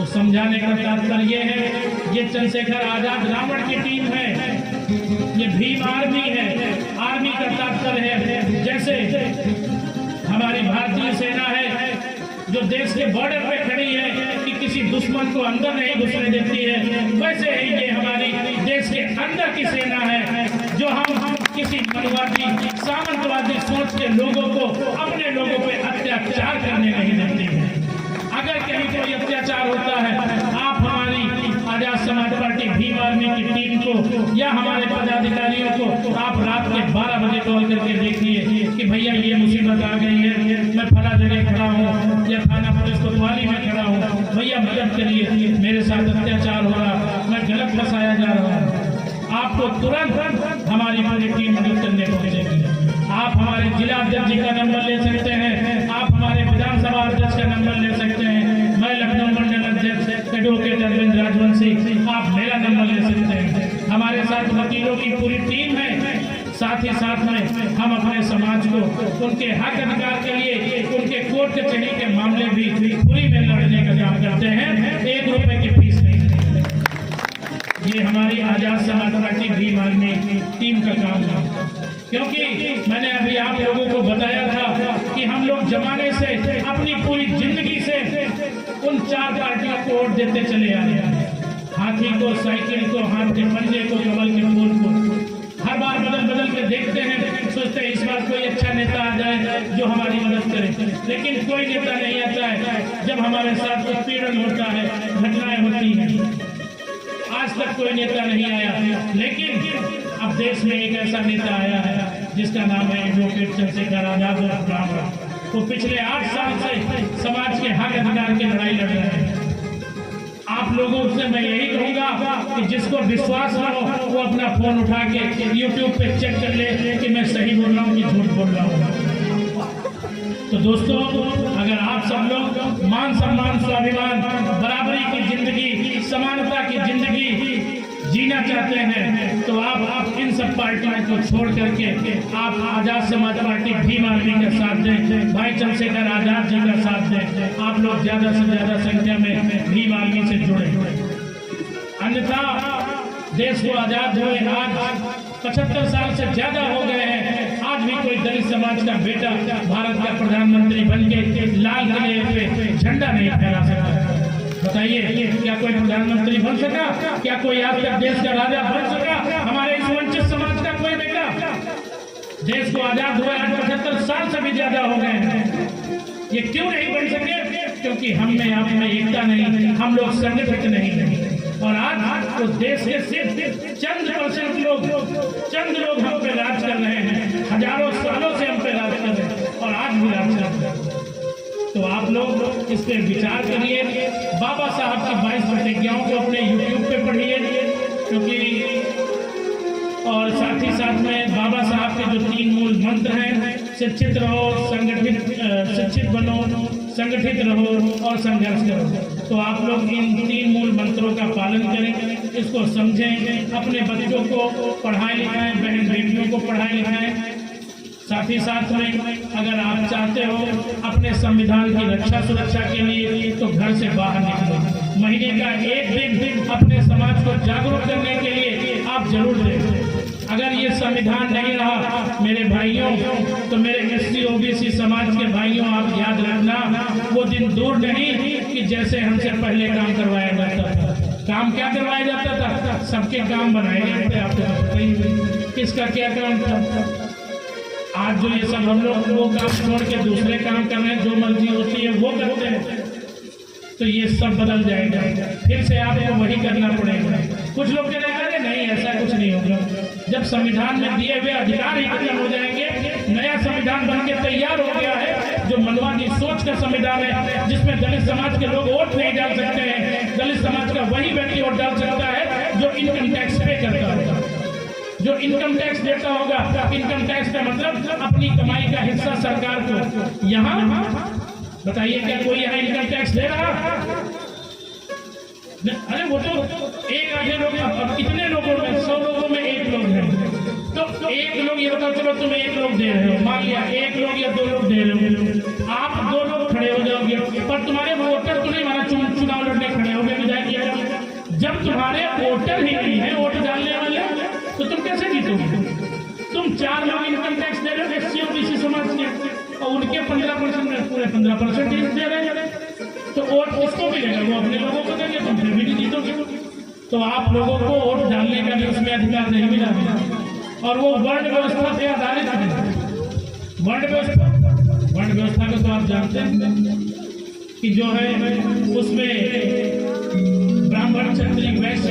तो समझाने का तात्पर्य है, ये चंद्रशेखर आजाद रावण की टीम है, ये भीम आर्मी है। आर्मी का तात्पर्य है जैसे हमारी भारतीय सेना है जो देश के बॉर्डर पे खड़ी है कि किसी दुश्मन को अंदर नहीं घुसने देती है, वैसे ही ये हमारी देश के अंदर की सेना है जो हम किसी मनवादी सामंतवादी सोच के लोगों को अपने लोगों पे अत्याचार करने नहीं देते हैं। अगर कहीं कोई अत्याचार होता है, आप हमारी आजाद समाज पार्टी भीम आर्मी की टीम को या हमारे पदाधिकारियों को आप रात के 12 बजे कॉल करके देखिए कि भैया ये मुसीबत आ गई है, मैं फला जगह खड़ा हूँ या थाना पुलिस कोतवाली में खड़ा हूँ, भैया मदद करिए, मेरे साथ अत्याचार हो रहा, मैं गलत फंसाया जा रहा हूँ। आपको तुरंत हमारी पूरी टीम मदद करने पहुंचेगी। आप हमारे जिला अध्यक्ष जी का नंबर ले सकते हैं, आप हमारे विधानसभा अध्यक्ष का नंबर ले सकते हैं, मैं लखनऊ मंडल अध्यक्ष एडवोकेट अरविंद राजवंशी, आप मेरा नंबर ले सकते हैं। हमारे साथ वकीलों की पूरी टीम है। साथ ही साथ में हम अपने समाज को उनके हक अधिकार के लिए उनके कोर्ट कचहरी के मामले भी पूरी में लड़ने का काम करते हैं। 1 रुपए की फीस नहीं। ये हमारी Azad Samaj party Bhim army team का काम है, क्योंकि मैंने अभी आप लोगों को बताया था कि हम लोग जमाने से अपनी पूरी जिंदगी से उन 4 पार्टियों को वोट देते चले आ रहे हैं। हाथी को, साइकिल को, हाथ के पंजे को, कमल के फूल को, हर बार बदल बदल के देखते हैं, सोचते हैं इस बार कोई अच्छा नेता आ जाए जो हमारी मदद करे, लेकिन कोई नेता नहीं आता है। जब हमारे साथ उत्पीड़न होता है, घटनाएं होती हैं, आज तक कोई नेता नहीं आया, लेकिन अब देश में एक ऐसा नेता आया है जिसका नाम है एडवोकेट चंद्रशेखर आजाद रावण। वो पिछले 8 साल से समाज के हक अधिकार की लड़ाई लड़ रहे हैं। आप लोगों से मैं यही कहूंगा कि जिसको विश्वास न हो वो अपना फोन उठा के YouTube पे चेक कर ले कि मैं सही बोल रहा हूँ कि झूठ बोल रहा हूँ। तो दोस्तों, अगर आप सब लोग मान सम्मान, स्वाभिमान, बराबरी की जिंदगी, समानता की जिंदगी जीना चाहते हैं तो आप इन सब पार्टियों को छोड़ करके आप आजाद समाज पार्टी भीम आर्मी का साथ दें, भाई चंद्रशेखर आजाद जी का साथ दें। आप लोग ज्यादा से ज्यादा संख्या में भीम आर्मी से जुड़े, अन्यथा देश को आजाद हुए आज 75 साल से ज्यादा हो गए हैं, आज भी कोई दलित समाज का बेटा भारत का प्रधानमंत्री बन के लाल किले पे झंडा नहीं फहरा सकता। बताइए, क्या कोई प्रधानमंत्री बन सका? क्या कोई आज तक देश का राजा बन सका? हमारे इस वंचित समाज का कोई बेटा? देश को आजाद हुए आज 75 साल से भी ज्यादा हो गए हैं, ये क्यों नहीं बन सके? क्योंकि हम में आप में एकता नहीं, हम लोग संगठित नहीं। और आज तो देश के सिर्फ चंद लोग हम पे राज कर रहे हैं, हजारों सालों से हम पे राज कर रहे हैं और आज भी राज कर रहे हैं। तो आप लोग इस पे विचार करिए, बाबा साहब की 22 प्रतिज्ञाओं को अपने YouTube पे पढ़िए, क्योंकि और साथ ही साथ में बाबा साहब के जो 3 मूल मंत्र हैं, शिक्षित रहो, शिक्षित बनो, संगठित रहो और संघर्ष करो। तो आप लोग इन 3 मूल मंत्रों का पालन करें, इसको समझें, अपने बच्चों को पढ़ाएं लिखाएं, बहन बेटियों को पढ़ाएं लिखाएं। साथ ही साथ में अगर आप चाहते हो अपने संविधान की रक्षा सुरक्षा के लिए तो घर से बाहर निकलो। महीने का 1 दिन अपने समाज को जागरूक करने के लिए आप जरूर दें। अगर ये संविधान नहीं रहा मेरे भाइयों, तो मेरे SC OBC समाज के भाइयों, आप याद रखना वो दिन दूर नहीं कि जैसे हमसे पहले काम करवाया जाता था। काम क्या करवाया जाता था? सबके काम बनाए जाते थे। आपको किसका क्या काम था? आज जो ये सब हम लोग वो काम छोड़ के दूसरे काम कर रहे हैं, जो मर्जी होती है वो करते हैं, तो ये सब बदल जाएगा। फिर से आपको वही करना पड़ेगा। कुछ लोग कह रहे हैं अरे नहीं, ऐसा कुछ नहीं होगा। जब संविधान में दिए हुए अधिकार ही खत्म हो जाएंगे, नया संविधान बन के तैयार हो गया है जो मनवादी सोच का संविधान है, जिसमें दलित समाज के लोग वोट नहीं डाल सकते हैं। दलित समाज का वही व्यक्ति वोट डाल सकता है जो इनकम टैक्स पे करता होगा, जो इनकम टैक्स देता होगा। इनकम टैक्स का मतलब अपनी कमाई का हिस्सा सरकार को। यहाँ बताइए, क्या कोई यहाँ इनकम टैक्स दे रहा? अरे वो तो एक आधे लोग, अब कितने लोगों में, 100 लोगों में 1 लोग है, तो 1 लोग, ये बताओ, चलो तुम 1 लोग दे रहे हो, मान लिया 1 लोग या 2 लोग दे रहे हो, आप 2 लोग खड़े हो जाओगे, पर तुम्हारे वोटर तो नहीं माना चुनाव लड़ने खड़े जब तुम्हारे वोटर ही नहीं है, वोट डालने वाले, तो तुम कैसे जीतोगे? तुम 4 लोग इनकम टैक्स दे रहे हो एससी और बीसी समाज के, और उनके 15% में पूरे 15% दे रहे हैं, तो वोट किसको मिलेगा? वो अपने लोगों को देंगे, तुम फिर भी नहीं जीतोगे। तो आप लोगों को वोट डालने का भी उसमें अधिकार नहीं मिला, और वो वर्ण व्यवस्था पे आधारित है। वर्ण व्यवस्था को तो आप जानते हैं कि जो है उसमें ब्राह्मण, क्षत्रिय, वैश्य,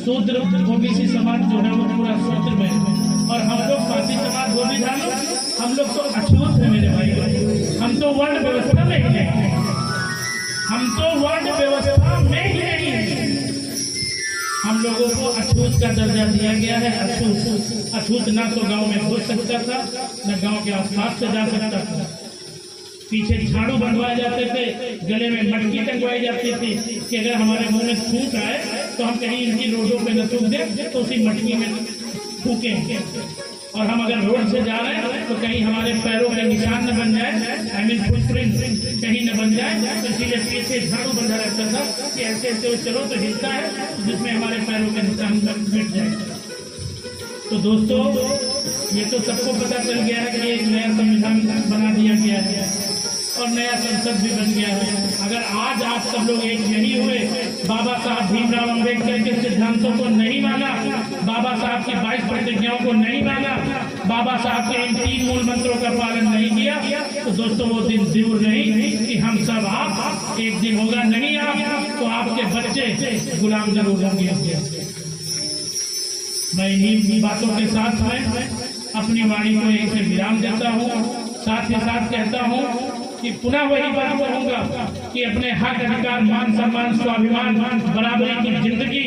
शूद्र ओबीसी समाज जो है वो पूरा सूत्र में, और हम लोग पासी समाज वो भी डालो, हम लोग तो अछूत है मेरे भाई, हम तो वर्ण व्यवस्था में ही नहीं है, हम तो वर्ण व्यवस्था में ही नहीं है। हम लोगों को अछूत का दर्जा दिया गया है। अछूत ना तो गांव में घुस सकता था, न गांव के आसपास से जा सकता था। पीछे झाड़ू बंधवाए जाते थे, गले में मटकी टंगवाई जाती थी कि अगर हमारे मुंह में थूक आए तो हम कहीं इनकी रोडों पे न थूक दें, तो उसी मटकी में थूकेंगे। और हम अगर रोड से जा रहे हैं तो कहीं हमारे पैरों के निशान न बन जाए, आई मीन फुटप्रिंट कहीं न बन जाए, तो इसीलिए पीछे झाड़ू बंधा रहता था कि ऐसे ऐसे चलो तो हिलता है, जिसमें हमारे पैरों के निशान मिट जाए। तो दोस्तों, ये तो सबको पता चल गया है कि एक नया संविधान बना दिया गया है और नया संसद भी बन गया है। अगर आज आप सब लोग एक नहीं हुए, बाबा साहब भीमराव अंबेडकर के सिद्धांतों को नहीं माना, बाबा साहब की 22 प्रतिज्ञाओं को नहीं माना, बाबा साहब के इन 3 मूल मंत्रों का पालन नहीं किया, तो दोस्तों वो दिन दूर नहीं कि हम सब आप एक दिन होगा, नहीं आप तो आपके बच्चे गुलाम जरूर होंगे। मैं इन्हीं बातों के साथ में अपनी वाणी को यहीं से विराम देता हूँ। साथ ही साथ कहता हूँ कि पुनः वही बात कहूंगा कि अपने हक, अधिकार, मान सम्मान, स्वाभिमान, बराबरी की जिंदगी,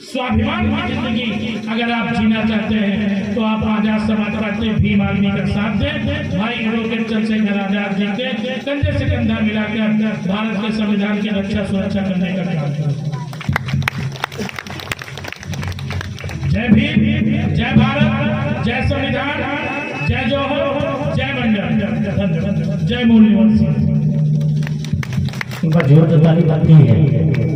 स्वाभिमान की जिंदगी अगर आप जीना चाहते हैं तो आप आजाद समाज पार्टी भीम आर्मी का साथ दें। भाई एडवोकेट चंद्रशेखर आजाद जी के कंधे से कंधा मिलाकर भारत के संविधान की रक्षा सुरक्षा करने का काम करें। जय भीम, जय भारत, जय संविधान, जय जोहर, जय बंजर, जय मूल निवासी। जोरदार बात है।